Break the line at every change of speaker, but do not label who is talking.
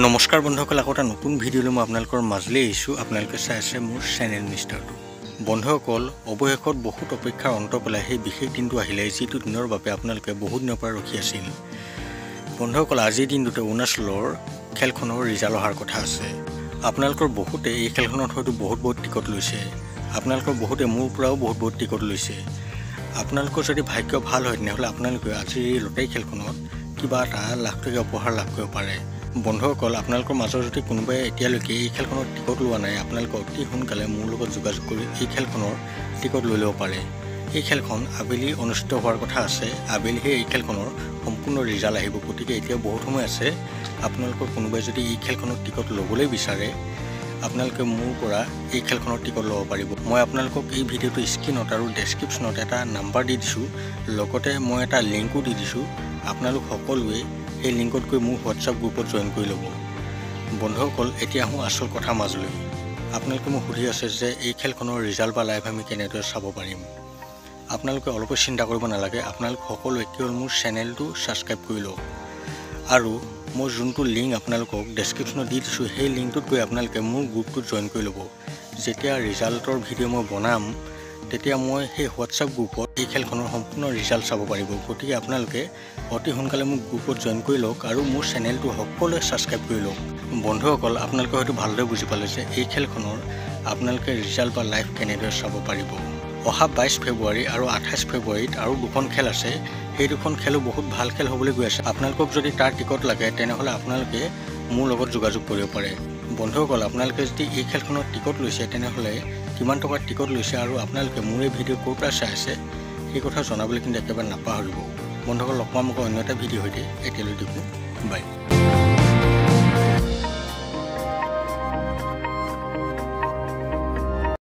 নমস্কাৰ বন্ধুসকল, আকৌ এটা নতুন ভিডিঅ'লৈ মই আপোনালোকৰ মাজলৈ আহিছোঁ। আপোনালোকে চাই আছে মোৰ চেনেল মিষ্টাৰটো। বন্ধুসকল, অৱশেষত বহুত অপেক্ষাৰ অন্ত পেলাই সেই বিশেষ দিনটো আহিলে, যিটো দিনৰ বাবে আপোনালোকে বহুত দিনৰ পৰা ৰখি আছিল। বন্ধুসকল, আজিৰ দিনটোতে অৰুণাচলৰ খেলখনৰ ৰিজাল্ট অহাৰ কথা আছে। আপোনালোকৰ বহুতে এই খেলখনত হয়তো বহুত টিকট লৈছে। আপোনালোকৰ বহুতে মোৰ পৰাও বহুত টিকট লৈছে। আপোনালোকৰ যদি ভাগ্য ভাল হয় তেনেহ'লে আপোনালোকে আজিৰ এই লটাৰী খেলখনত কিবা এটা লাখ টকীয়া উপহাৰ লাভ কৰিব পাৰে। বন্ধুসকল, আপোনালোকৰ মাজৰ যদি কোনোবাই এতিয়ালৈকে এই খেলখনৰ টিকট লোৱা নাই, আপোনালোকে অতি সোনকালে মোৰ লগত যোগাযোগ কৰি এই খেলখনৰ টিকট লৈ ল'ব পাৰে। এই খেলখন আবেলি অনুষ্ঠিত হোৱাৰ কথা আছে। আবেলিহে এই খেলখনৰ সম্পূৰ্ণ ৰিজাল্ট আহিব, গতিকে এতিয়া বহুত সময় আছে। আপোনালোকৰ কোনোবাই যদি এই খেলখনৰ টিকট ল'বলৈ বিচাৰে, আপোনালোকে মোৰ পৰা এই খেলখনৰ টিকট ল'ব পাৰিব। মই আপোনালোকক এই ভিডিঅ'টো স্ক্ৰীনত আৰু ডেছক্ৰিপশ্যনত এটা নাম্বাৰ দি দিছোঁ, লগতে মই এটা লিংকো দি দিছোঁ। আপোনালোক সকলোৱে এই লিংকত গৈ মোৰ হোৱাটছআপ গ্ৰুপত জইন কৰি ল'ব। বন্ধুসকল, এতিয়া আহোঁ আচল কথা মাজলৈ। আপোনালোকে মোক সুধি আছে যে এই খেলখনৰ ৰিজাল্ট বা লাইভ আমি কেনেদৰে চাব পাৰিম। আপোনালোকে অলপো চিন্তা কৰিব নালাগে। আপোনালোক সকলোৱে কেৱল মোৰ চেনেলটো ছাবস্ক্ৰাইব কৰি লওক, আৰু মই যোনটো লিংক আপোনালোকক ডেছক্ৰিপশ্যনত দি দিছোঁ, সেই লিংকটোত গৈ আপোনালোকে মোৰ গ্ৰুপটোত জইন কৰি ল'ব। যেতিয়া ৰিজাল্টৰ ভিডিঅ' মই বনাম, তেতিয়া মই সেই হোৱাটছআপ গ্ৰুপত এই খেলখনৰ সম্পূৰ্ণ ৰিজাল্ট চাব পাৰিব। গতিকে আপোনালোকে অতি সোনকালে মোক গ্ৰুপত জইন কৰি লওক আৰু মোৰ চেনেলটো সকলোৱে ছাবস্ক্ৰাইব কৰি লওক। বন্ধুসকল, আপোনালোকে হয়তো ভালদৰে বুজি পালে যে এই খেলখনৰ আপোনালোকে ৰিজাল্ট বা লাইভ কেনেদৰে চাব পাৰিব। অহা 22 ফেব্ৰুৱাৰী আৰু 28 ফেব্ৰুৱাৰীত আৰু দুখন খেল আছে। সেই দুখন খেলো বহুত ভাল খেল হ'বলৈ গৈ আছে। আপোনালোকক যদি তাৰ টিকট লাগে তেনেহ'লে আপোনালোকে মোৰ লগত যোগাযোগ কৰিব পাৰে। বন্ধুসকল, আপোনালোকে যদি এই খেলখনৰ টিকট লৈছে তেনেহ'লে কিমান টকাৰ টিকট লৈছে আৰু আপোনালোকে মোৰ এই ভিডিঅ' ক'ৰ পৰা চাই আছে সেই কথা জনাবলৈ কিন্তু একেবাৰে নাপাহৰিব। বন্ধুসকল, লগ পাম আকৌ অন্য এটা ভিডিঅ' সৈতে। এতিয়ালৈ দেখোঁ, বাই।